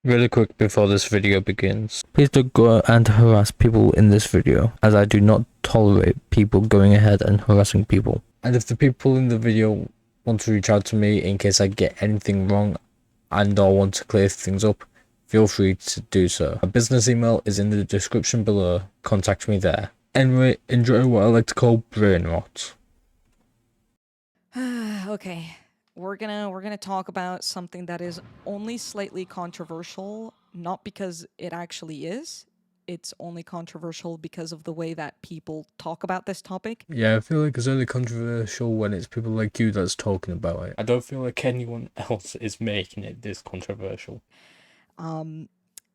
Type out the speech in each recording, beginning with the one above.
Really quick before this video begins, please don't go and harass people in this video, as I do not tolerate people going ahead and harassing people. And if the people in the video want to reach out to me in case I get anything wrong and or want to clear things up, feel free to do so. My business email is in the description below, contact me there. Anyway, enjoy what I like to call brain rot. Okay, we're gonna talk about something that is only slightly controversial, not because it actually is. It's only controversial because of the way that people talk about this topic. Yeah, I feel like it's only controversial when it's people like you that's talking about it. I don't feel like anyone else is making it this controversial.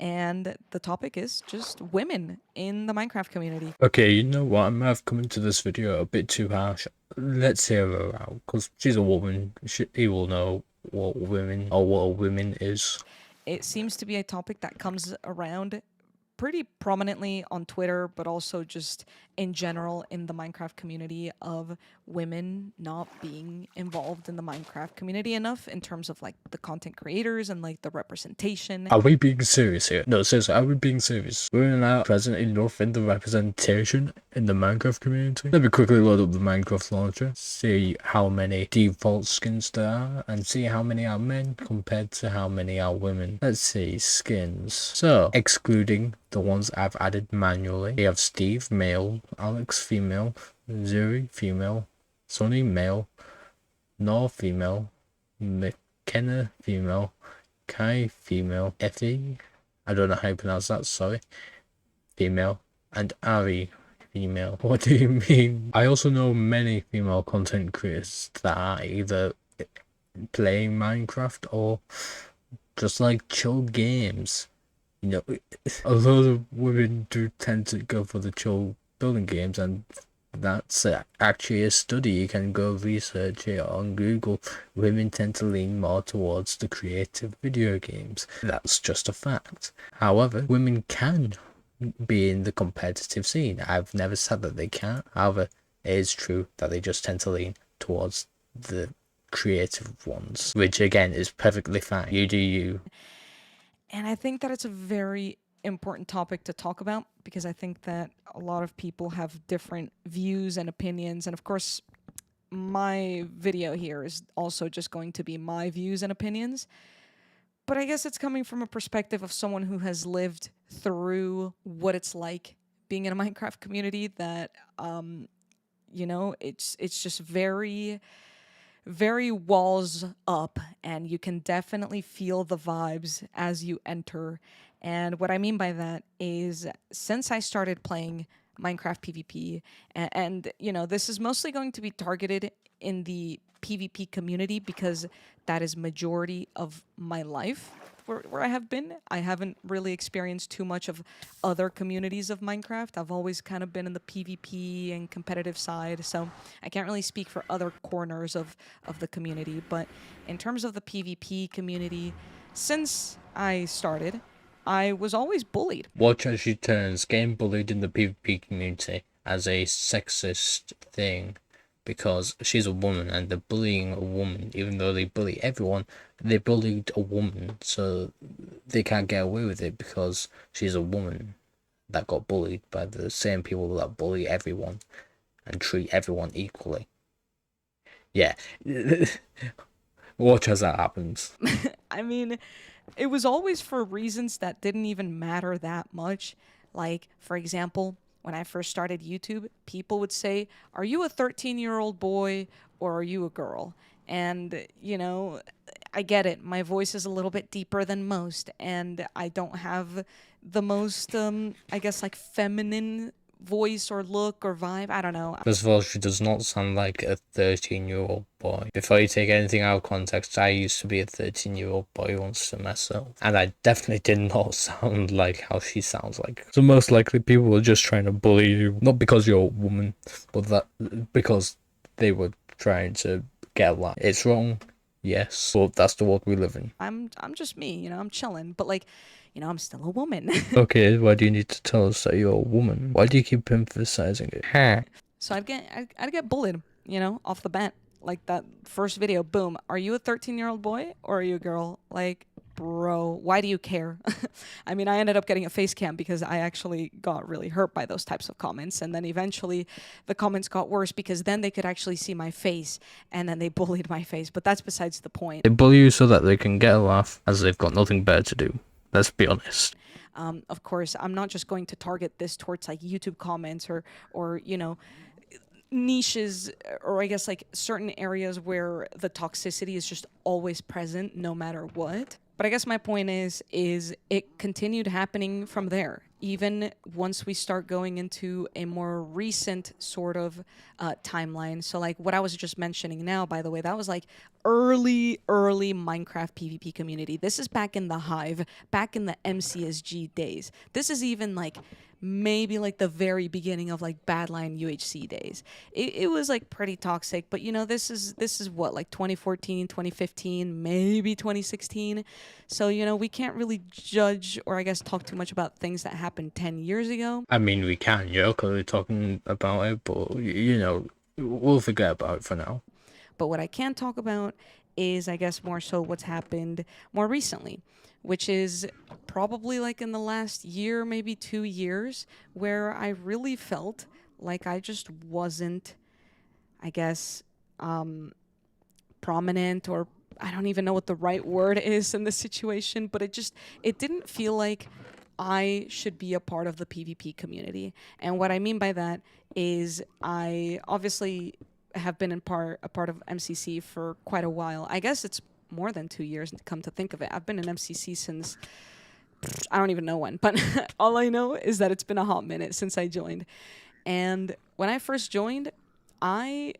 And the topic is just women in the Minecraft community. Okay, you know what? I might have come into this video a bit too harsh. Let's hear her out, because she's a woman. He will know what women or what a woman is. It seems to be a topic that comes around pretty prominently on Twitter, but also just in general in the Minecraft community, of women not being involved in the Minecraft community enough in terms of like the content creators and like the representation. Are we being serious here? No, seriously, are we being serious? We're not present enough in the representation in the Minecraft community. Let me quickly load up the Minecraft launcher, see how many default skins there are, and see how many are men compared to how many are women. Let's see, skins. So, excluding the ones I've added manually, we have Steve, male, Alex, female, Zuri, female, Sonny, male, Nor, female, McKenna, female, Kai, female, Effie, I don't know how you pronounce that, sorry, female, and Ari, female. What do you mean? I also know many female content creators that are either playing Minecraft or just like chill games. You know, a lot of women do tend to go for the chill building games, and that's actually a study. You can go research it on Google. Women tend to lean more towards the creative video games. That's just a fact. However, women can be in the competitive scene. I've never said that they can't. However, it is true that they just tend to lean towards the creative ones, which again is perfectly fine. You do you. And I think that it's a very important topic to talk about because I think that a lot of people have different views and opinions. And of course, my video here is also just going to be my views and opinions. But I guess it's coming from a perspective of someone who has lived through what it's like being in a Minecraft community that it's just very walls up, and you can definitely feel the vibes as you enter. And what I mean by that is, since I started playing Minecraft PvP, this is mostly going to be targeted in the PvP community because that is majority of my life where I have been. I haven't really experienced too much of other communities of Minecraft. I've always kind of been in the PvP and competitive side, so I can't really speak for other corners of the community. But in terms of the PvP community, since I started, I was always bullied. Watch as she turns getting bullied in the PvP community as a sexist thing, because she's a woman and they're bullying a woman. Even though they bully everyone, they bullied a woman, so they can't get away with it because she's a woman that got bullied by the same people that bully everyone and treat everyone equally. Yeah. Watch as that happens. I mean, it was always for reasons that didn't even matter that much. Like, for example, when I first started YouTube, people would say, "Are you a 13-year-old boy or are you a girl?" And, I get it. My voice is a little bit deeper than most, and I don't have the most, I guess, like feminine voice or look or vibe. I don't know. First of all, she does not sound like a 13-year-old boy. Before you take anything out of context, I used to be a 13-year-old boy once to myself, and I definitely did not sound like how she sounds like. So most likely people were just trying to bully you, not because you're a woman, but because they were trying to get a laugh. It's wrong, yes, but that's the world we live in. I'm just me, I'm chilling, but like, I'm still a woman. Okay, why do you need to tell us that you're a woman? Why do you keep emphasizing it? Huh? So I'd get bullied, off the bat. Like that first video, boom. Are you a 13-year-old boy or are you a girl? Like, bro, why do you care? I mean, I ended up getting a face cam because I actually got really hurt by those types of comments. And then eventually the comments got worse because then they could actually see my face and then they bullied my face. But that's besides the point. They bully you so that they can get a laugh, as they've got nothing better to do. Let's be honest. Of course, I'm not just going to target this towards like YouTube comments or you know, niches, or I guess like certain areas where the toxicity is just always present no matter what. But I guess my point is it continued happening from there. Even once we start going into a more recent sort of timeline. So like what I was just mentioning now, by the way, that was like early Minecraft PvP community. This is back in the Hive, back in the MCSG days. This is even like maybe like the very beginning of like Badline UHC days. It was like pretty toxic, but you know, this is what, like 2014, 2015, maybe 2016. So, you know, we can't really judge or I guess talk too much about things that happened 10 years ago. I mean, we can, you're clearly talking about it, but, you know, we'll forget about it for now. But what I can talk about is, I guess, more so what's happened more recently, which is probably like in the last year, maybe 2 years, where I really felt like I just wasn't, I guess, prominent, or I don't even know what the right word is in this situation, but it didn't feel like I should be a part of the PvP community. And what I mean by that is I obviously have been a part of MCC for quite a while. I guess it's more than 2 years, come to think of it. I've been in MCC since, I don't even know when, but all I know is that it's been a hot minute since I joined. And when I first joined, I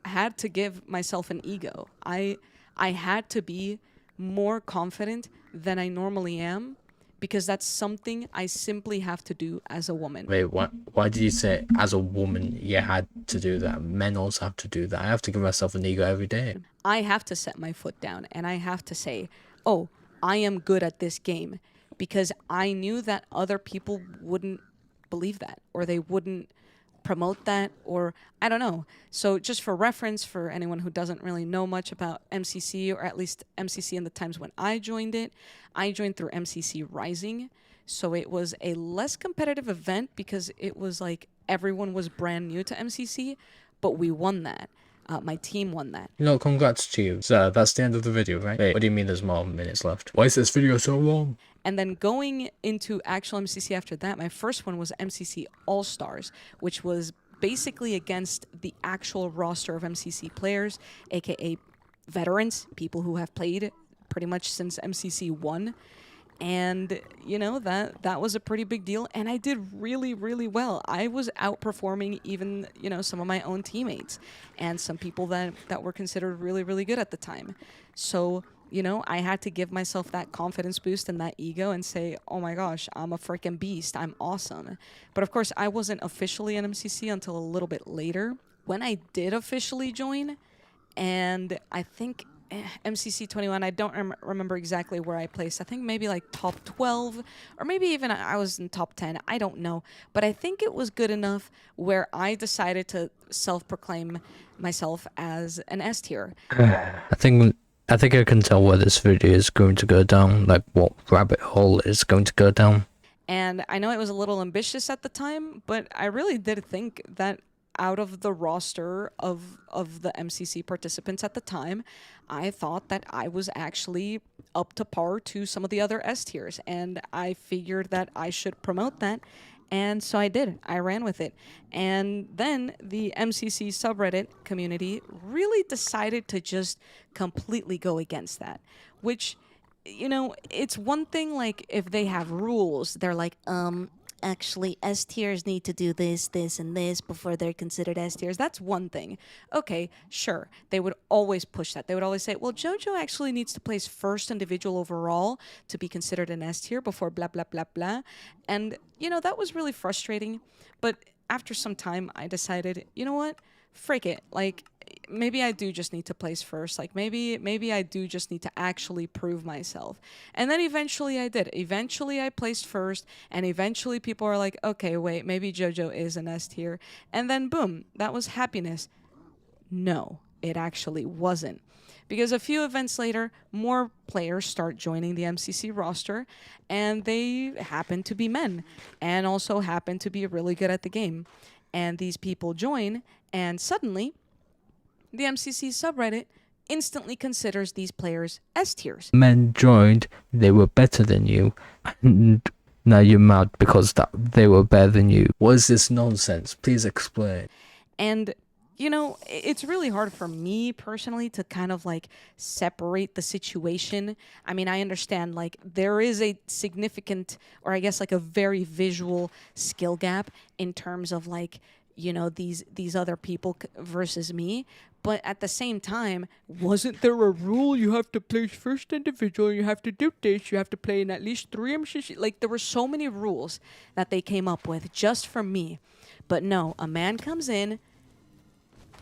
had to give myself an ego. I had to be more confident than I normally am, because that's something I simply have to do as a woman. Wait, why did you say as a woman you had to do that? Men also have to do that. I have to give myself an ego every day. I have to set my foot down and I have to say, oh, I am good at this game, because I knew that other people wouldn't believe that, or they wouldn't promote that, or I don't know. So just for reference, for anyone who doesn't really know much about MCC, or at least MCC in the times when I joined it, I joined through MCC Rising. So it was a less competitive event because it was like everyone was brand new to MCC, but we won that. My team won that. You know, congrats to you. So that's the end of the video, right? Wait, what do you mean there's more minutes left? Why is this video so long? And then going into actual MCC after that, my first one was MCC All-Stars, which was basically against the actual roster of MCC players, aka veterans, people who have played pretty much since MCC 1. And, you know, that was a pretty big deal. And I did really, really well. I was outperforming even, you know, some of my own teammates and some people that were considered really, really good at the time. So, you know, I had to give myself that confidence boost and that ego and say, oh my gosh, I'm a freaking beast. I'm awesome. But of course, I wasn't officially an MCC until a little bit later. When I did officially join, and I think MCC 21, I don't remember exactly where I placed. I think maybe like top 12, or maybe even I was in top 10. I don't know. But I think it was good enough where I decided to self-proclaim myself as an S tier. I think I can tell where this video is going to go down, like what rabbit hole is going to go down. And I know it was a little ambitious at the time, but I really did think that out of the roster of the MCC participants at the time, I thought that I was actually up to par to some of the other S tiers, and I figured that I should promote that, and so I did. I ran with it. And then the MCC subreddit community really decided to just completely go against that, which, you know, it's one thing like if they have rules, they're like, actually, S tiers need to do this, this, and this before they're considered S tiers. That's one thing. Okay, sure. They would always push that. They would always say, well, JoJo actually needs to place first individual overall to be considered an S tier before blah, blah, blah, blah. And, you know, that was really frustrating. But after some time, I decided, you know what? Frick it. Like, maybe I do just need to place first. Like, maybe I do just need to actually prove myself. And then eventually I did. Eventually I placed first, and eventually people are like, okay, wait, maybe JoJo is an S tier. And then boom, that was happiness. No, it actually wasn't. Because a few events later, more players start joining the MCC roster, and they happen to be men, and also happen to be really good at the game. And these people join, and suddenly, the MCC subreddit instantly considers these players S tiers. Men joined, they were better than you, and now you're mad because that they were better than you. What is this nonsense? Please explain. And you know, it's really hard for me personally to kind of like separate the situation. I mean, I understand like there is a significant, or I guess like a very visual skill gap in terms of like, you know, these other people versus me. But at the same time, wasn't there a rule? You have to play first individual, you have to do this, you have to play in at least 3 MCC. Like, there were so many rules that they came up with just for me. But no, a man comes in,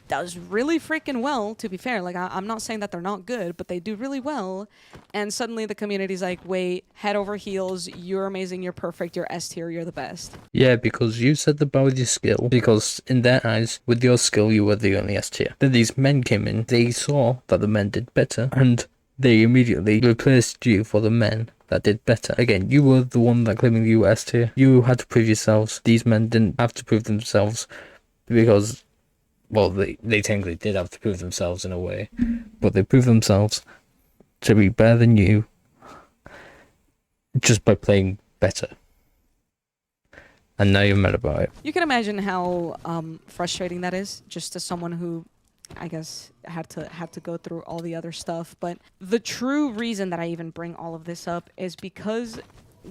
does really freaking well, to be fair. Like, I'm not saying that they're not good, but they do really well. And suddenly the community's like, wait, head over heels, you're amazing, you're perfect, you're S tier, you're the best. Yeah, because you set the bar with your skill, because in their eyes, with your skill, you were the only S tier. Then these men came in, they saw that the men did better, and they immediately replaced you for the men that did better. Again, you were the one that claiming you were S tier. You had to prove yourselves. These men didn't have to prove themselves because, well, they technically did have to prove themselves in a way, but they proved themselves to be better than you just by playing better. And now you're mad about it. You can imagine how frustrating that is, just as someone who, I guess, had to go through all the other stuff. But the true reason that I even bring all of this up is because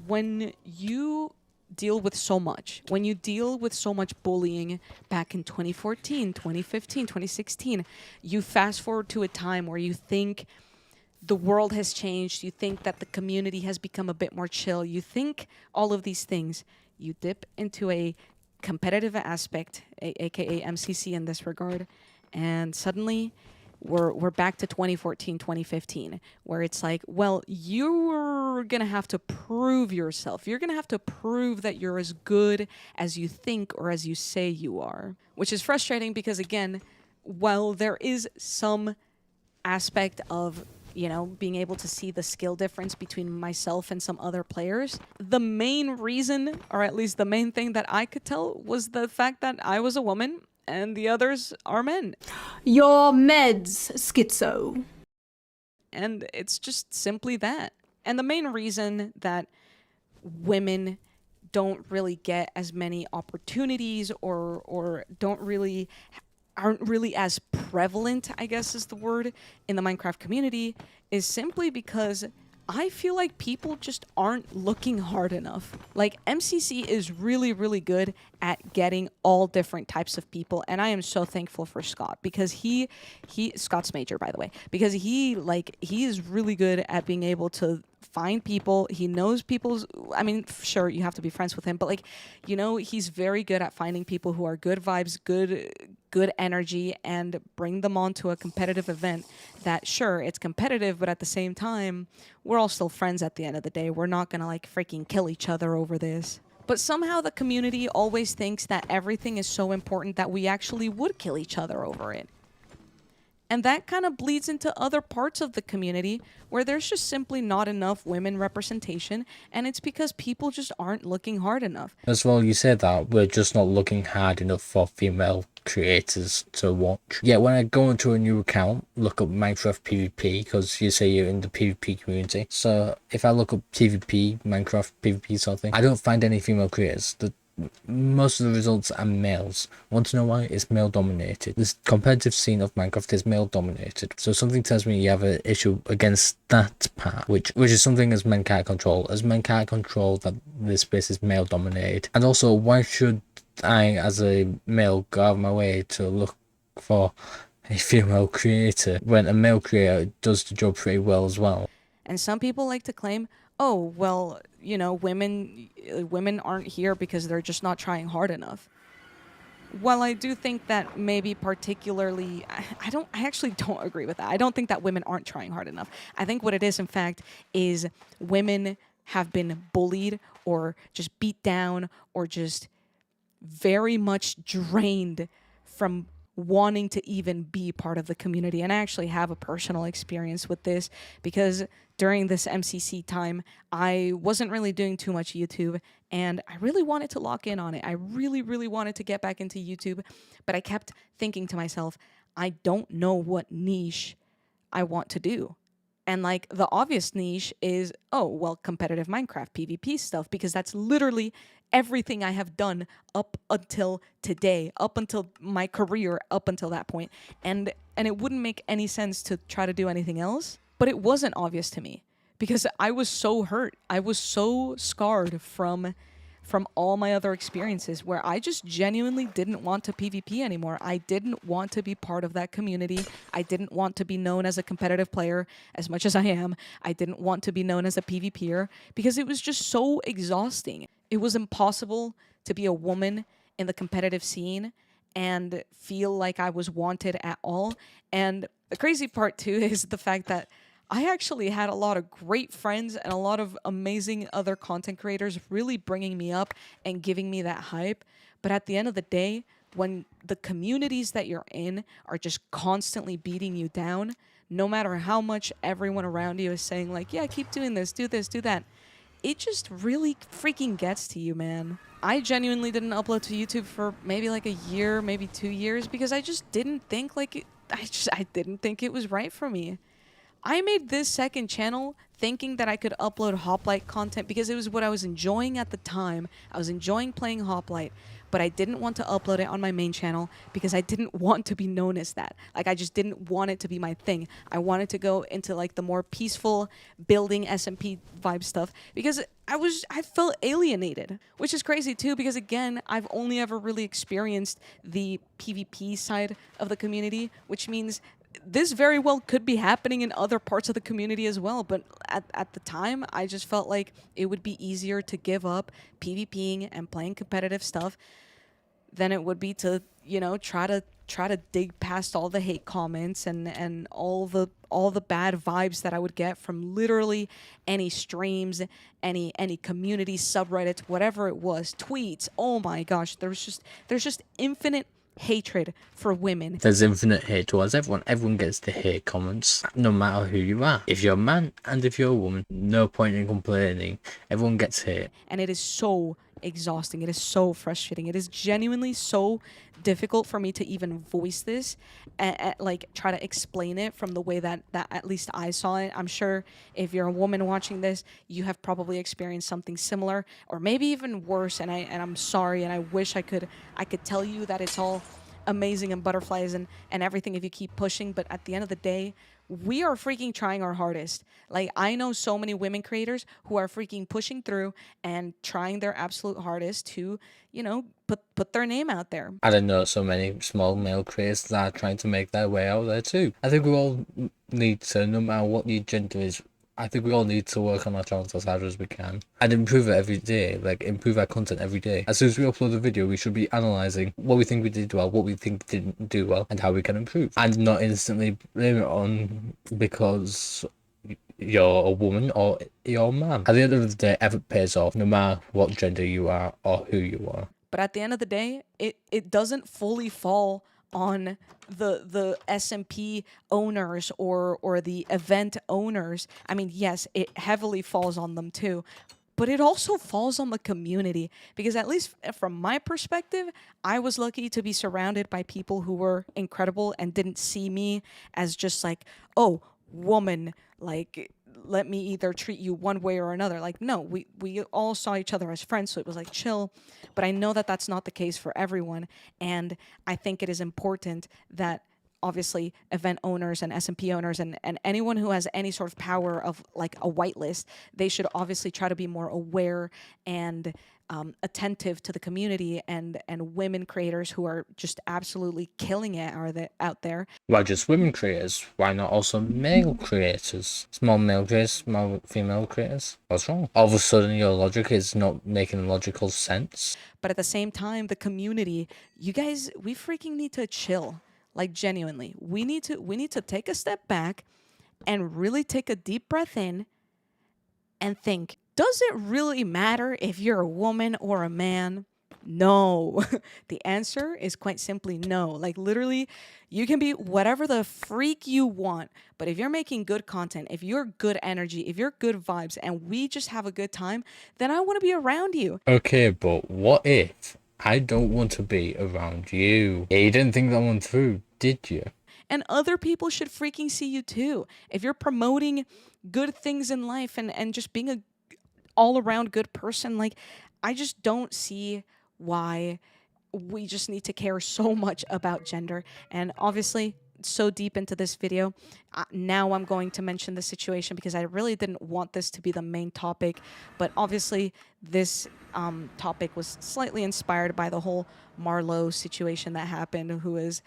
when you deal with so much, when you deal with so much bullying back in 2014, 2015, 2016, you fast forward to a time where you think the world has changed, you think that the community has become a bit more chill, you think all of these things. You dip into a competitive aspect, aka MCC in this regard, and suddenly we're back to 2014, 2015, where it's like, well, you're gonna have to prove yourself. You're gonna have to prove that you're as good as you think or as you say you are, which is frustrating because, again, while there is some aspect of, you know, being able to see the skill difference between myself and some other players, the main reason, or at least the main thing that I could tell, was the fact that I was a woman and the others are men. Your meds, schizo. And it's just simply that. And the main reason that women don't really get as many opportunities or aren't really as prevalent, I guess is the word, in the Minecraft community is simply because I feel like people just aren't looking hard enough. Like, MCC is really, really good at getting all different types of people, and I am so thankful for Scott because he Scott's major, by the way, because he is really good at being able to find people. He knows people's, I mean, sure, you have to be friends with him, but, like, you know, he's very good at finding people who are good vibes, good energy, and bring them onto a competitive event that, sure, it's competitive, but at the same time, we're all still friends at the end of the day. We're not gonna, like, freaking kill each other over this. But somehow the community always thinks that everything is so important that we actually would kill each other over it. And that kind of bleeds into other parts of the community where there's just simply not enough women representation, and it's because people just aren't looking hard enough. As well, you said that we're just not looking hard enough for female creators to watch. Yeah, when I go into a new account, look up Minecraft PvP, because you say you're in the PvP community. So if I look up PvP, Minecraft PvP sort of thing, I don't find any female creators. Most of the results are males. Want to know why? It's male dominated. This competitive scene of Minecraft is male dominated. So something tells me you have an issue against that part, which is something as men can't control. As men can't control that this space is male dominated. And also, why should I, as a male, go out of my way to look for a female creator when a male creator does the job pretty well as well? And some people like to claim, oh, well, you know, women aren't here because they're just not trying hard enough. While I do think that maybe particularly, I actually don't agree with that. I don't think that women aren't trying hard enough. I think what it is, in fact, is women have been bullied or just beat down or just very much drained from wanting to even be part of the community. And I actually have a personal experience with this because during this MCC time, I wasn't really doing too much YouTube and I really wanted to lock in on it. I really, really wanted to get back into YouTube, but I kept thinking to myself, I don't know what niche I want to do. And like the obvious niche is, oh, well, competitive Minecraft PvP stuff, because that's literally everything I have done up until today, up until my career, up until that point. And it wouldn't make any sense to try to do anything else, but it wasn't obvious to me because I was so hurt. I was so scarred from all my other experiences where I just genuinely didn't want to PvP anymore. I didn't want to be part of that community. I didn't want to be known as a competitive player as much as I am. I didn't want to be known as a PvPer because it was just so exhausting. It was impossible to be a woman in the competitive scene and feel like I was wanted at all. And the crazy part too is the fact that I actually had a lot of great friends and a lot of amazing other content creators really bringing me up and giving me that hype. But at the end of the day, when the communities that you're in are just constantly beating you down, no matter how much everyone around you is saying like, yeah, keep doing this, do that, it just really freaking gets to you, man. I genuinely didn't upload to YouTube for maybe like a year, maybe 2 years, because I just didn't think like I didn't think it was right for me. I made this second channel thinking that I could upload Hoplite content because it was what I was enjoying at the time. I was enjoying playing Hoplite, but I didn't want to upload it on my main channel because I didn't want to be known as that. Like, I just didn't want it to be my thing. I wanted to go into like the more peaceful building SMP vibe stuff because I felt alienated, which is crazy too because again, I've only ever really experienced the PvP side of the community, which means this very well could be happening in other parts of the community as well, but at the time, I just felt like it would be easier to give up PvPing and playing competitive stuff than it would be to, you know, try to dig past all the hate comments and all the bad vibes that I would get from literally any streams, any community subreddits, whatever it was, tweets. Oh my gosh, there's just infinite hatred for women. There's infinite hate towards everyone. Everyone gets the hate comments, no matter who you are. If you're a man and if you're a woman, no point in complaining. Everyone gets hate. And it is so exhausting. It is so frustrating. It is genuinely so difficult for me to even voice this and like try to explain it from the way that at least I saw it. I'm sure if you're a woman watching this, you have probably experienced something similar or maybe even worse, and I'm sorry, and I wish I could tell you that it's all amazing and butterflies and everything if you keep pushing, but at the end of the day, we are freaking trying our hardest. Like, I know so many women creators who are freaking pushing through and trying their absolute hardest to, you know, put their name out there. And I know so many small male creators that are trying to make their way out there too. I think we all need to, no matter what your gender is, I think we all need to work on our channels as hard as we can and improve it every day, like improve our content every day. As soon as we upload a video, we should be analysing what we think we did well, what we think didn't do well, and how we can improve. And not instantly blame it on because you're a woman or you're a man. At the end of the day, effort pays off, no matter what gender you are or who you are. But at the end of the day, it doesn't fully fall on the SMP owners or the event owners. I mean, yes, it heavily falls on them too, but it also falls on the community because at least from my perspective, I was lucky to be surrounded by people who were incredible and didn't see me as just like, oh, woman, like, let me either treat you one way or another. Like, no, we all saw each other as friends, so it was like chill. But I know that that's not the case for everyone, and I think it is important that obviously event owners and SMP owners and anyone who has any sort of power of like a whitelist, they should obviously try to be more aware and attentive to the community and women creators who are just absolutely killing it out there. Why just women creators? Why not also male creators? Small male creators, small female creators? What's wrong? All of a sudden your logic is not making logical sense. But at the same time, the community, you guys, we freaking need to chill. Like, genuinely, we need to take a step back and really take a deep breath in and think, does it really matter if you're a woman or a man? No. The answer is quite simply no. Like, literally, you can be whatever the freak you want, but if you're making good content, if you're good energy, if you're good vibes, and we just have a good time, then I want to be around you. Okay, but what if I don't want to be around you? Yeah, you didn't think that one through, did you? And other people should freaking see you too. If you're promoting good things in life and just being a all around good person, like, I just don't see why we just need to care so much about gender. And obviously, so deep into this video, now I'm going to mention the situation because I really didn't want this to be the main topic, but obviously this topic was slightly inspired by the whole Marlowe situation that happened, who is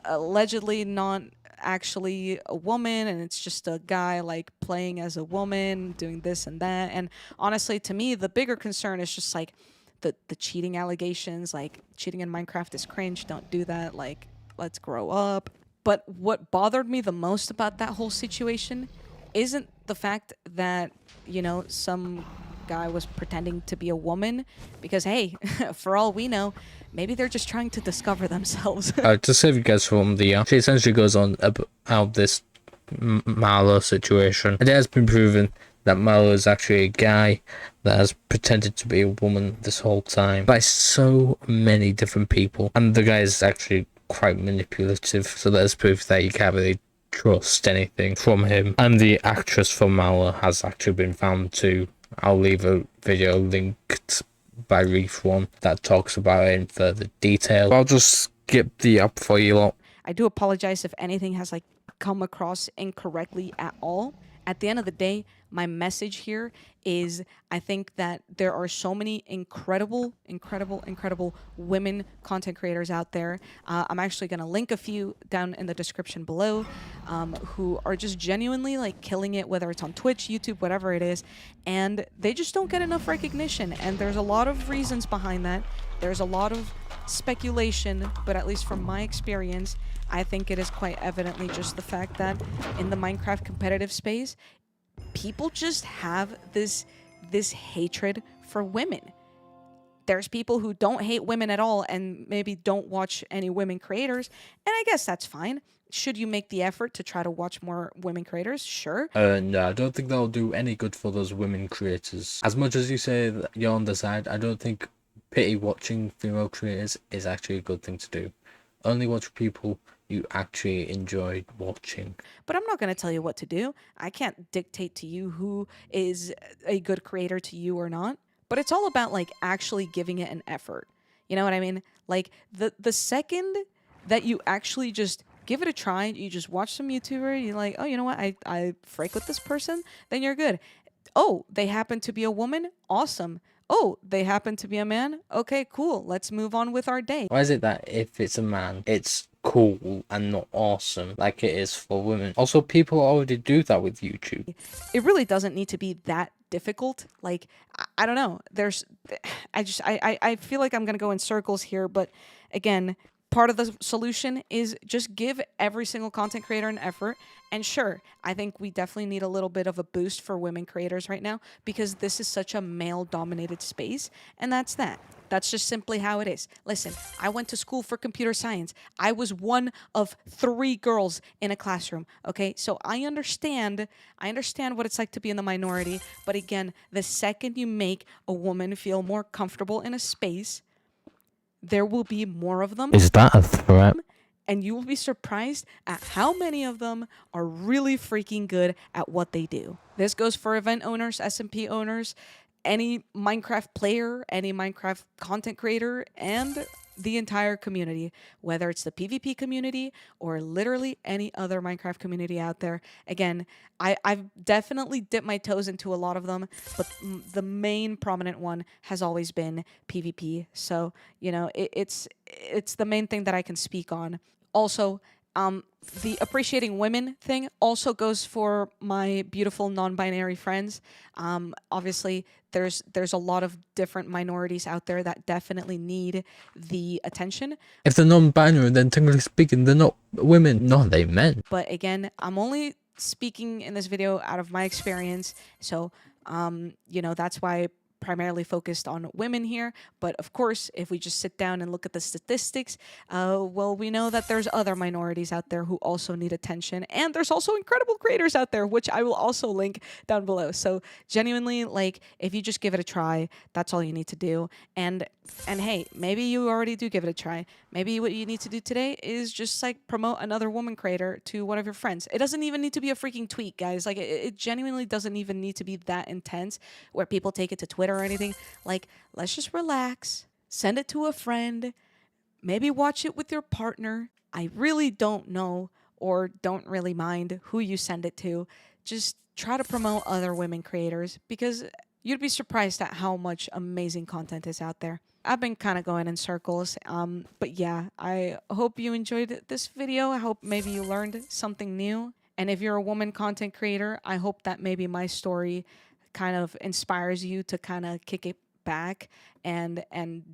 allegedly not actually a woman, and it's just a guy like playing as a woman, doing this and that. And honestly, to me, the bigger concern is just like the cheating allegations. Like, cheating in Minecraft is cringe, don't do that, like, let's grow up. But what bothered me the most about that whole situation isn't the fact that, you know, some guy was pretending to be a woman, because hey, for all we know, maybe they're just trying to discover themselves. To save you guys from the she essentially goes on about this Marlowe situation, and it has been proven that Marlowe is actually a guy that has pretended to be a woman this whole time by so many different people, and the guy is actually quite manipulative, so there's proof that you can't really trust anything from him. And the actress from Marlowe has actually been found too. I'll leave a video linked by Reef One that talks about it in further detail. I'll just skip the up for you lot. I do apologize if anything has like come across incorrectly at all. At the end of the day, my message here is I think that there are so many incredible women content creators out there. I'm actually going to link a few down in the description below, who are just genuinely like killing it, whether it's on Twitch, YouTube, whatever it is, and they just don't get enough recognition. And there's a lot of reasons behind that. There's a lot of speculation, but at least from my experience, I think it is quite evidently just the fact that in the Minecraft competitive space, people just have this hatred for women. There's people who don't hate women at all and maybe don't watch any women creators, and I guess that's fine. Should you make the effort to try to watch more women creators? Sure. No, I don't think that'll do any good for those women creators. As much as you say that you're on the side, I don't think pity watching female creators is actually a good thing to do. Only watch people you actually enjoy watching. But I'm not going to tell you what to do. I can't dictate to you who is a good creator to you or not. But it's all about like actually giving it an effort. You know what I mean? Like the second that you actually just give it a try, you just watch some YouTuber, you're like, oh, you know what? I freak with this person, then you're good. Oh, they happen to be a woman? Awesome. Oh, they happen to be a man? Okay, cool. Let's move on with our day. Why is it that if it's a man, it's cool and not awesome like it is for women? Also, people already do that with YouTube. It really doesn't need to be that difficult. Like, I don't know. I feel like I'm going to go in circles here, but again, part of the solution is just give every single content creator an effort. And sure, I think we definitely need a little bit of a boost for women creators right now because this is such a male-dominated space, and that's that. That's just simply how it is. Listen, I went to school for computer science. I was one of 3 girls in a classroom, okay? So I understand what it's like to be in the minority, but again, the second you make a woman feel more comfortable in a space, there will be more of them. Is that a threat? And you will be surprised at how many of them are really freaking good at what they do. This goes for event owners, SMP owners, any Minecraft player, any Minecraft content creator, and the entire community, whether it's the PvP community or literally any other Minecraft community out there. Again, I've definitely dipped my toes into a lot of them, but the main prominent one has always been PvP. So, you know, it's the main thing that I can speak on. Also, the appreciating women thing also goes for my beautiful non-binary friends. Obviously, there's a lot of different minorities out there that definitely need the attention. If they're non-binary, then technically speaking, they're not women. No, they men. But again, I'm only speaking in this video out of my experience. So, you know, that's why primarily focused on women here, but of course, if we just sit down and look at the statistics, well, we know that there's other minorities out there who also need attention, and there's also incredible creators out there, which I will also link down below. So genuinely, like, if you just give it a try, that's all you need to do. And hey, maybe you already do give it a try. Maybe what you need to do today is just like promote another woman creator to one of your friends. It doesn't even need to be a freaking tweet, guys. Like, it genuinely doesn't even need to be that intense where people take it to Twitter or anything. Like, let's just relax, send it to a friend, maybe watch it with your partner. I really don't know or don't really mind who you send it to. Just try to promote other women creators, because you'd be surprised at how much amazing content is out there. I've been kind of going in circles, but yeah, I hope you enjoyed this video. I hope maybe you learned something new. And if you're a woman content creator, I hope that maybe my story kind of inspires you to kind of kick it back and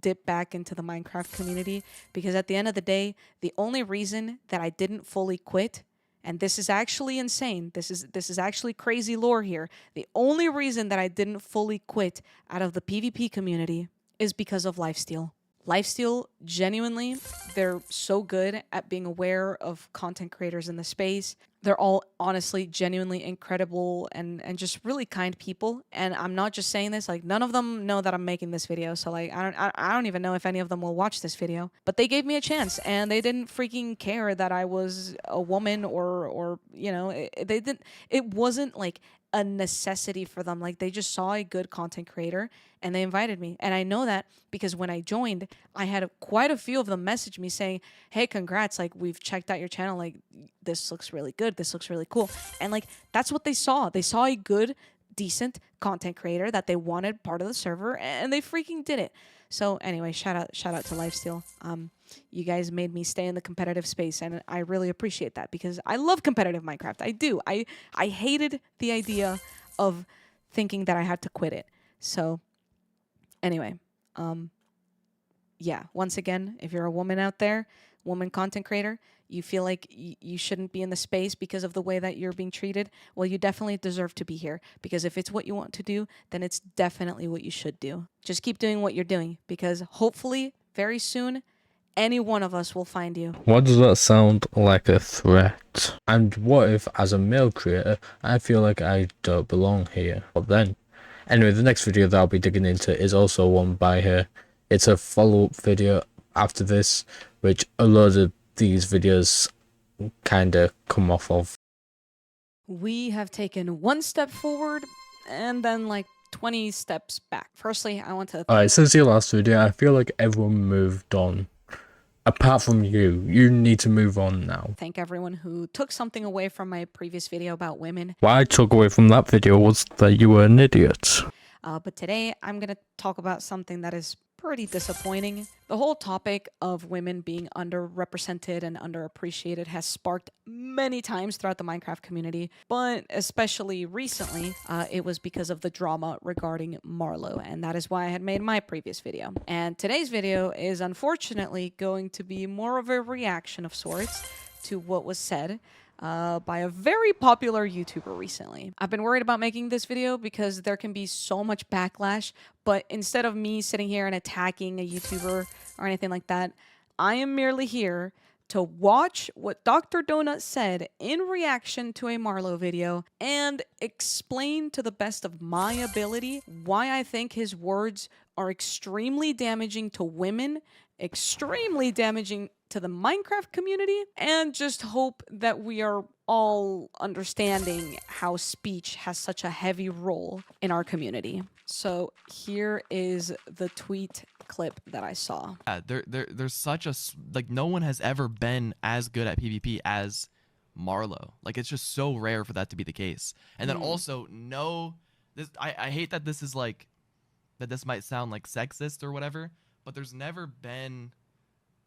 dip back into the Minecraft community, because at the end of the day, the only reason that I didn't fully quit, and this is actually insane, this is actually crazy lore here, the only reason that I didn't fully quit out of the PvP community is because of Lifesteal. Lifesteal, genuinely, they're so good at being aware of content creators in the space. They're all honestly, genuinely incredible and just really kind people. And I'm not just saying this, like, none of them know that I'm making this video. So like, I don't even know if any of them will watch this video, but they gave me a chance and they didn't freaking care that I was a woman or, you know, it wasn't like a necessity for them. Like, they just saw a good content creator and they invited me. And I know that because when I joined, I had quite a few of them message me saying, hey, congrats, like, we've checked out your channel, like, this looks really good, this looks really cool. And like, that's what they saw. They saw a good, decent content creator that they wanted part of the server, and they freaking did it. So anyway, shout out to Lifesteal. You guys made me stay in the competitive space, and I really appreciate that, because I love competitive Minecraft. I do. I hated the idea of thinking that I had to quit it. So anyway, yeah, once again, if you're a woman out there, woman content creator, you feel like you shouldn't be in the space because of the way that you're being treated, well, you definitely deserve to be here, because if it's what you want to do, then it's definitely what you should do. Just keep doing what you're doing, because hopefully very soon any one of us will find you. Why does that sound like a threat? And what if, as a male creator, I feel like I don't belong here? What then? Anyway, the next video that I'll be digging into is also one by her. It's a follow-up video after this, which a lot of these videos kind of come off of. We have taken one step forward and then like 20 steps back. Firstly, I want to... Alright, since your last video, I feel like everyone moved on. Apart from you, you need to move on now. Thank everyone who took something away from my previous video about women. What I took away from that video was that you were an idiot. But today, I'm going to talk about something that is pretty disappointing. The whole topic of women being underrepresented and underappreciated has sparked many times throughout the Minecraft community, but especially recently, it was because of the drama regarding Marlow, and that is why I had made my previous video. And today's video is unfortunately going to be more of a reaction of sorts to what was said by a very popular YouTuber recently. I've been worried about making this video because there can be so much backlash, but instead of me sitting here and attacking a YouTuber or anything like that, I am merely here to watch what DrDonut said in reaction to a Marlow video and explain to the best of my ability why I think his words are extremely damaging to women, extremely damaging to the Minecraft community, and just hope that we are all understanding how speech has such a heavy role in our community. So here is the tweet clip that I saw. Yeah, there's such a, like, no one has ever been as good at PvP as Marlow. Like, it's just so rare for that to be the case. And then also, I hate that this is like, that this might sound like sexist or whatever, but there's never been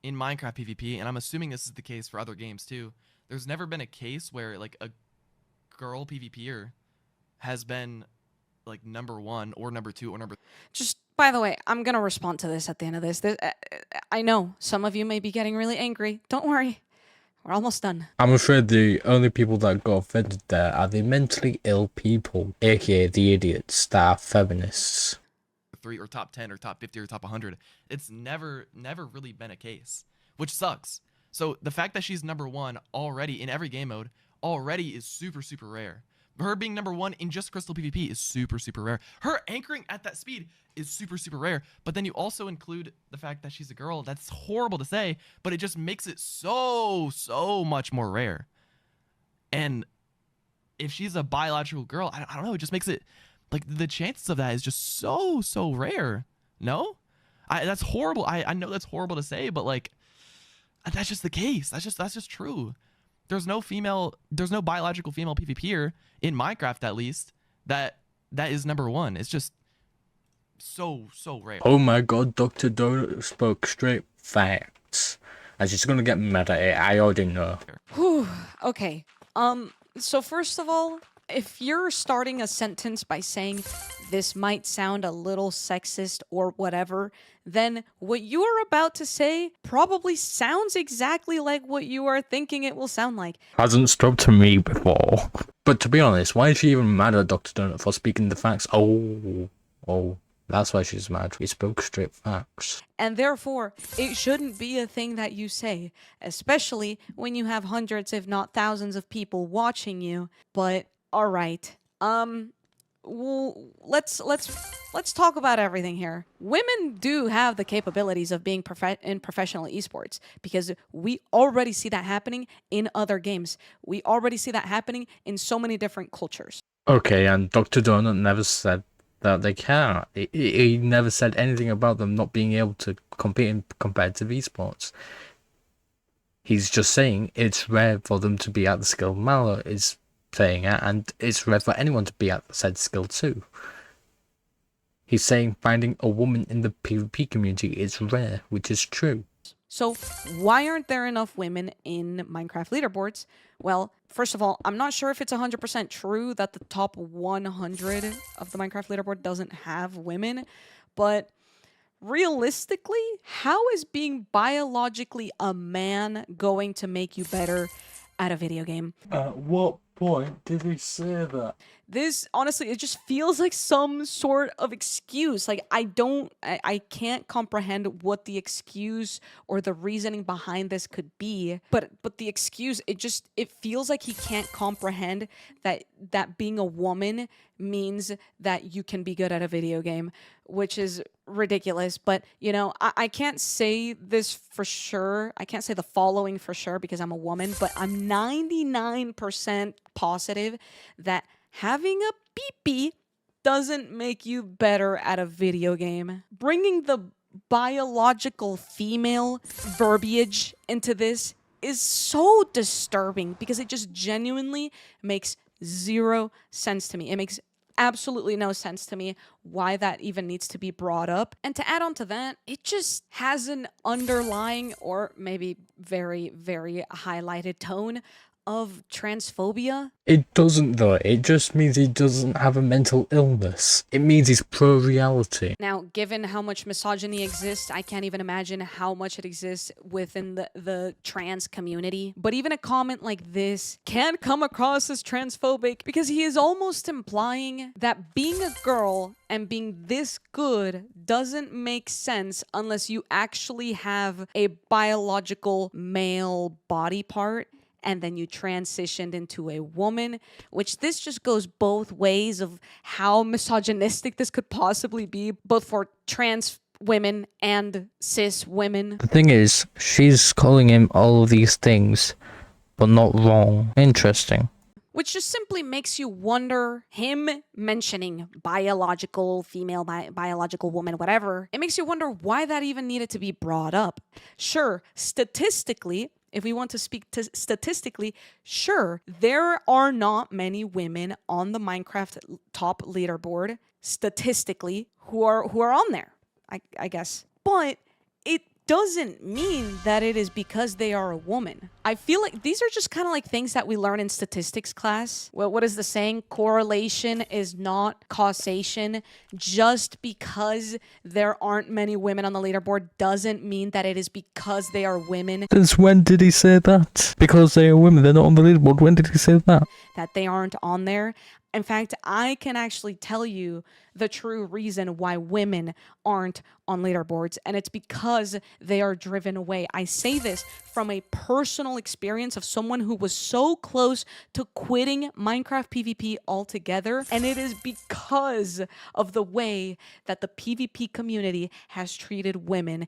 in Minecraft PvP, and I'm assuming this is the case for other games too, there's never been a case where like a girl PvPer has been like #1 or #2 or number... Just, by the way, I'm gonna respond to this at the end of this. I know some of you may be getting really angry. Don't worry. We're almost done. I'm afraid the only people that got offended there are the mentally ill people, aka the idiots that are feminists. 3 or top 10 or top 50 or top 100. It's never really been a case, which sucks. So the fact that she's number 1 already in every game mode already is super, super rare. Her being number 1 in just Crystal PvP is super, super rare. Her anchoring at that speed is super, super rare. But then you also include the fact that she's a girl. That's horrible to say, but it just makes it so much more rare. And if she's a biological girl, I don't know, it just makes it, like, the chances of that is just so rare. No? That's horrible. I know that's horrible to say, but, like, that's just the case. That's just true. There's no biological female PvPer in Minecraft, at least, that is number 1. It's just so rare. Oh my god, DrDonut spoke straight facts. And she's gonna get mad at it, I already know. Whew. Okay. So first of all, if you're starting a sentence by saying this might sound a little sexist or whatever, then what you are about to say probably sounds exactly like what you are thinking it will sound like. Hasn't stopped to me before. But to be honest, why is she even mad at DrDonut for speaking the facts? Oh, that's why she's mad. He spoke straight facts. And therefore, it shouldn't be a thing that you say, especially when you have hundreds, if not thousands of people watching you. But, alright. Well, let's talk about everything here. Women do have the capabilities of being in professional esports because we already see that happening in other games. We already see that happening in so many different cultures. Okay, and DrDonut never said that they can't. He never said anything about them not being able to compete in competitive esports. He's just saying it's rare for them to be at the skill Mallow is playing at, and it's rare for anyone to be at said skill too. He's saying finding a woman in the PvP community is rare, which is true. So why aren't there enough women in Minecraft leaderboards? Well, first of all, I'm not sure if it's 100% true that the top 100 of the Minecraft leaderboard doesn't have women, but realistically, how is being biologically a man going to make you better at a video game? At what point did he say that? This, honestly, it just feels like some sort of excuse. Like, I can't comprehend what the excuse or the reasoning behind this could be. But the excuse, it feels like he can't comprehend that being a woman means that you can be good at a video game, which is ridiculous. But, you know, I can't say this for sure. I can't say the following for sure because I'm a woman, but I'm 99% positive that having a pee-pee doesn't make you better at a video game. Bringing the biological female verbiage into this is so disturbing because it just genuinely makes zero sense to me. It makes absolutely no sense to me why that even needs to be brought up. And to add on to that, it just has an underlying or maybe very, very highlighted tone of transphobia. It doesn't though, it just means he doesn't have a mental illness. It means he's pro-reality. Now, given how much misogyny exists, I can't even imagine how much it exists within the trans community. But even a comment like this can come across as transphobic because he is almost implying that being a girl and being this good doesn't make sense unless you actually have a biological male body part and then you transitioned into a woman, which this just goes both ways of how misogynistic this could possibly be, both for trans women and cis women. The thing is, she's calling him all of these things, but not wrong. Interesting. Which just simply makes you wonder, him mentioning biological female, biological woman, whatever, it makes you wonder why that even needed to be brought up. Sure, statistically, if we want to speak to statistically, sure, there are not many women on the Minecraft top leaderboard, statistically, who are on there, I guess. But it doesn't mean that it is because they are a woman. I feel like these are just kind of like things that we learn in statistics class. Well, what is the saying? Correlation is not causation. Just because there aren't many women on the leaderboard doesn't mean that it is because they are women. Since when did he say that? Because they are women, they're not on the leaderboard. When did he say that? That they aren't on there. In fact, I can actually tell you the true reason why women aren't on leaderboards, and it's because they are driven away. I say this from a personal experience of someone who was so close to quitting Minecraft PvP altogether, and it is because of the way that the PvP community has treated women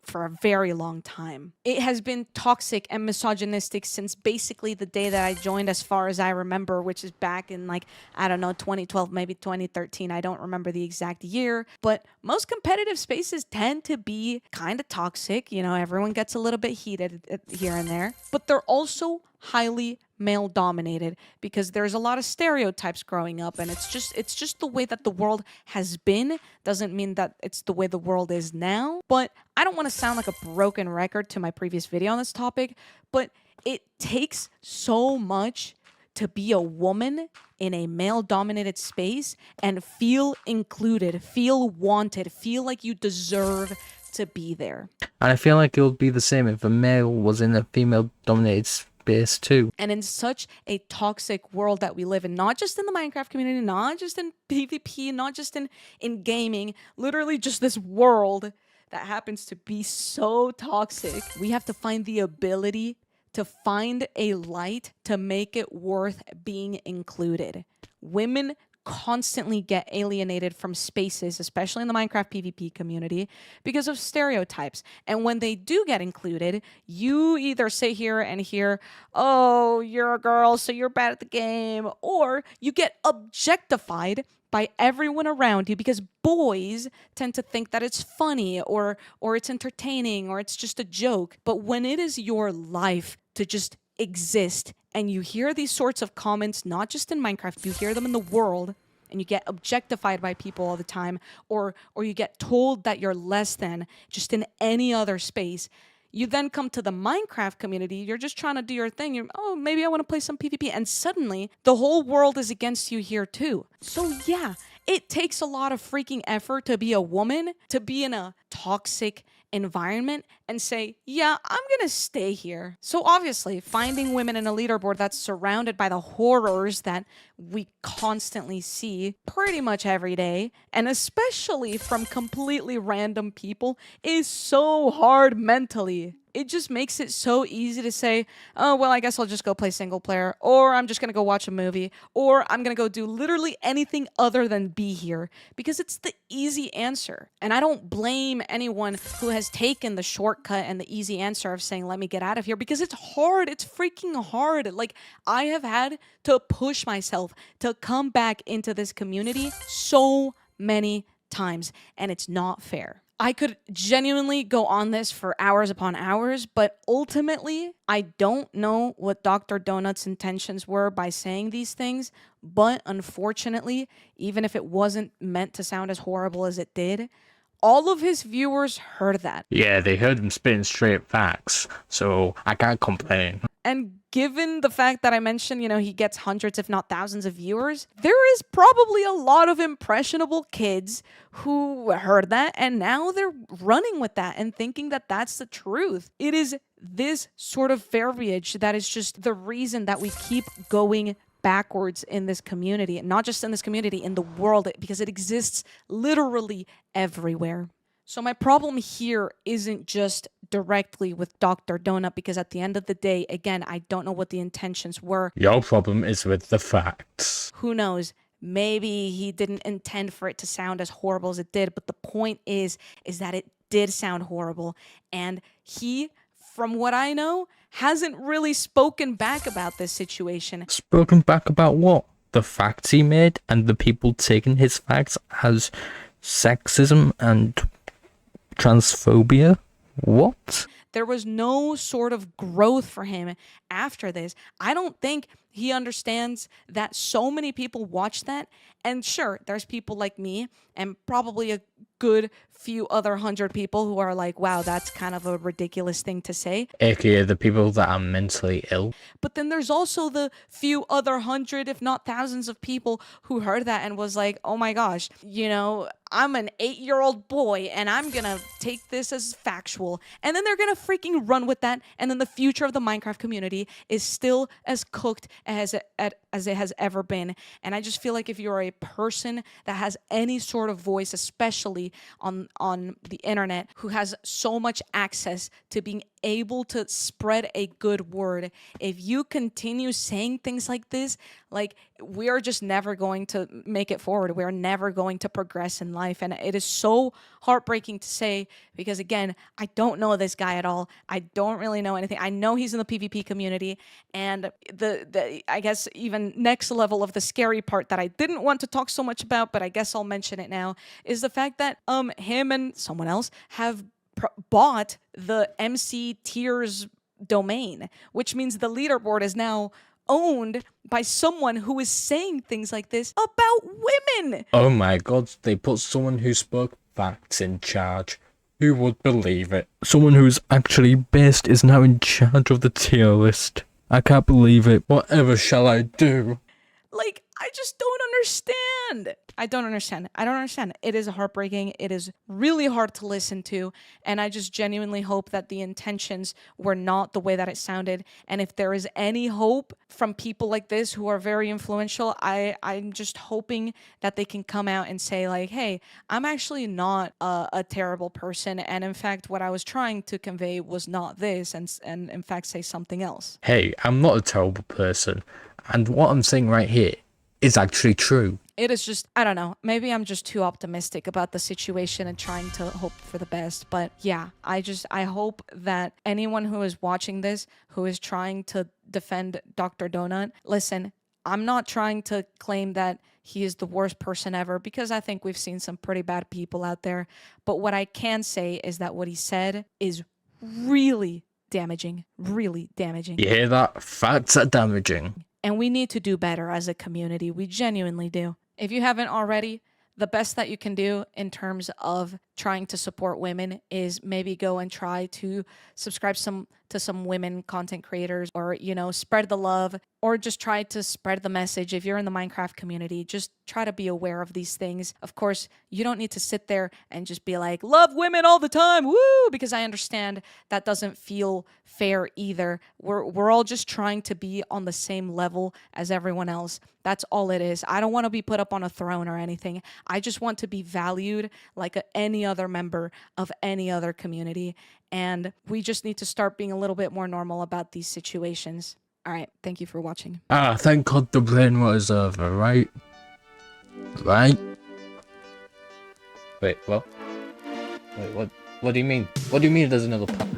for a very long time. It has been toxic and misogynistic since basically the day that I joined, as far as I remember, which is back in like, I don't know, 2012, maybe 2013. I don't remember the exact year, but most competitive spaces tend to be kind of toxic. You know, everyone gets a little bit heated here and there, but they're also highly male dominated because there's a lot of stereotypes growing up, and it's just the way that the world has been. Doesn't mean that it's the way the world is now. But I don't want to sound like a broken record to my previous video on this topic, but it takes so much to be a woman in a male-dominated space and feel included, feel wanted, feel like you deserve to be there. And I feel like it would be the same if a male was in a female-dominated space too. And in such a toxic world that we live in, not just in the Minecraft community, not just in PvP, not just in gaming, literally just this world that happens to be so toxic, we have to find the ability to find a light to make it worth being included. Women constantly get alienated from spaces, especially in the Minecraft PvP community, because of stereotypes. And when they do get included, you either say here and here, oh, you're a girl, so you're bad at the game, or you get objectified by everyone around you because boys tend to think that it's funny or it's entertaining or it's just a joke. But when it is your life to just exist and you hear these sorts of comments, not just in Minecraft, you hear them in the world, and you get objectified by people all the time, or you get told that you're less than just in any other space, you then come to the Minecraft community, you're just trying to do your thing, maybe I want to play some PvP, and suddenly the whole world is against you here too. So yeah, it takes a lot of freaking effort to be a woman, to be in a toxic environment and say, yeah, I'm gonna stay here. So obviously, finding women in a leaderboard that's surrounded by the horrors that we constantly see pretty much every day, and especially from completely random people, is so hard mentally. It just makes it so easy to say, oh, well, I guess I'll just go play single player, or I'm just gonna go watch a movie, or I'm gonna go do literally anything other than be here, because it's the easy answer. And I don't blame anyone who has taken the shortcut and the easy answer of saying, let me get out of here, because it's hard. It's freaking hard. Like, I have had to push myself to come back into this community so many times, and it's not fair. I could genuinely go on this for hours upon hours, but ultimately, I don't know what DrDonut's intentions were by saying these things, but unfortunately, even if it wasn't meant to sound as horrible as it did, all of his viewers heard that. Yeah, they heard him spitting straight facts, so I can't complain. And given the fact that I mentioned, he gets hundreds, if not thousands of viewers, there is probably a lot of impressionable kids who heard that and now they're running with that and thinking that that's the truth. It is this sort of verbiage that is just the reason that we keep going backwards in this community, and not just in this community, in the world, because it exists literally everywhere. So my problem here isn't just directly with DrDonut, because at the end of the day, again, I don't know what the intentions were. Your problem is with the facts. Who knows? Maybe he didn't intend for it to sound as horrible as it did, but the point is that it did sound horrible, and he, from what I know, hasn't really spoken back about this situation. Spoken back about what? The facts he made and the people taking his facts as sexism and transphobia? What? There was no sort of growth for him after this. I don't think he understands that so many people watch that. And sure, there's people like me and probably a good few other 100 people who are like, wow, that's kind of a ridiculous thing to say. AKA the people that are mentally ill. But then there's also the few other 100, if not thousands of people who heard that and was like, oh my gosh, I'm an 8-year-old boy and I'm gonna take this as factual. And then they're gonna freaking run with that. And then the future of the Minecraft community is still as cooked as it has ever been. And I just feel like if you're a person that has any sort of voice, especially on the internet, who has so much access to being able to spread a good word, if you continue saying things like this, like, we are just never going to make it forward. We're never going to progress in life. And it is so heartbreaking to say, because again, I don't know this guy at all. I don't really know anything. I know he's in the PvP community, and the I guess even next level of the scary part that I didn't want to talk so much about, but I guess I'll mention it now, is the fact that him and someone else have bought the MC tiers domain, which means the leaderboard is now owned by someone who is saying things like this about women. Oh my god, they put someone who spoke facts in charge. Who would believe it? Someone who's actually best is now in charge of the tier list. I can't believe it. Whatever shall I do? Like, I just don't understand. I don't understand. It is heartbreaking. It is really hard to listen to. And I just genuinely hope that the intentions were not the way that it sounded. And if there is any hope from people like this who are very influential, I'm just hoping that they can come out and say, like, hey, I'm actually not a terrible person. And in fact, what I was trying to convey was not this, and in fact say something else. Hey, I'm not a terrible person. And what I'm saying right here is actually true. It is just, I don't know, maybe I'm just too optimistic about the situation and trying to hope for the best. But yeah, I hope that anyone who is watching this, who is trying to defend DrDonut, listen, I'm not trying to claim that he is the worst person ever, because I think we've seen some pretty bad people out there. But what I can say is that what he said is really damaging, really damaging. You hear that? Facts are damaging. And we need to do better as a community. We genuinely do. If you haven't already, the best that you can do in terms of trying to support women is maybe go and try to subscribe to some women content creators, or, you know, spread the love, or just try to spread the message. If you're in the Minecraft community, just try to be aware of these things. Of course, you don't need to sit there and just be like, love women all the time, woo, because I understand that doesn't feel fair either. We're all just trying to be on the same level as everyone else. That's all it is. I don't want to be put up on a throne or anything. I just want to be valued like any other member of any other community. And we just need to start being a little bit more normal about these situations. All right. Thank you for watching. Thank God the brain was over, right? Right? Wait, what? Wait, what do you mean? What do you mean there's another part?